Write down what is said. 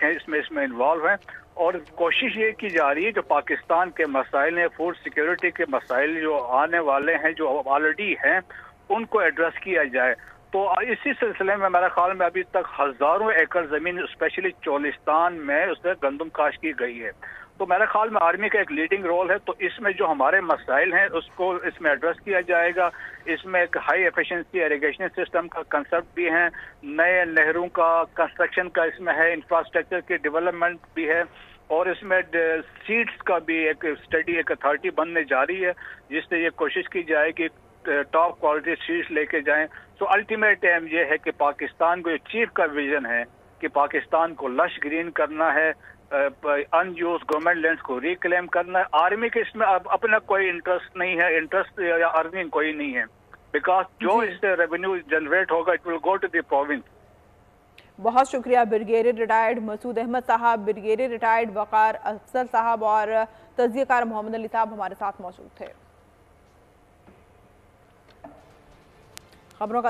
मुल्क हैं इसमें इन्वॉल्व हैं, और कोशिश ये की जा रही है जो पाकिस्तान के मसाइल हैं, फूड सिक्योरिटी के मसाइल जो आने वाले हैं, जो ऑलरेडी हैं, उनको एड्रेस किया जाए। तो इसी सिलसिले में मेरे ख्याल में अभी तक हजारों एकड़ जमीन स्पेशली चोलिस्तान में उसमें गंदम काश की गई है। तो मेरे ख्याल में आर्मी का एक लीडिंग रोल है। तो इसमें जो हमारे मसाइल हैं उसको इसमें एड्रेस किया जाएगा। इसमें एक हाई एफिशिएंसी इरिगेशन सिस्टम का कंसेप्ट भी है, नए नहरों का कंस्ट्रक्शन का इसमें है, इंफ्रास्ट्रक्चर की डेवलपमेंट भी है, और इसमें सीड्स का भी एक स्टडी एक अथॉरिटी बनने जा रही है जिससे ये कोशिश की जाए कि टॉप क्वालिटी सीड्स लेके जाएं। तो अल्टीमेट एम ये है कि पाकिस्तान को चीफ का विजन है कि पाकिस्तान को लश ग्रीन करना है, अनयूज गवर्नमेंट लैंड्स को रिक्लेम करना है। आर्मी के इसमें अपना कोई इंटरेस्ट नहीं है, इंटरेस्ट या अर्निंग कोई नहीं है, बिकॉज जो इससे रेवेन्यू जनरेट होगा it will go to the province. बहुत शुक्रिया ब्रिगेडियर रिटायर्ड मसूद अहमद साहब, ब्रिगेडियर रिटायर्ड वकार अफसर साहब और तज्जियाकार मोहम्मद अली साहब हमारे साथ मौजूद थे। खबरों का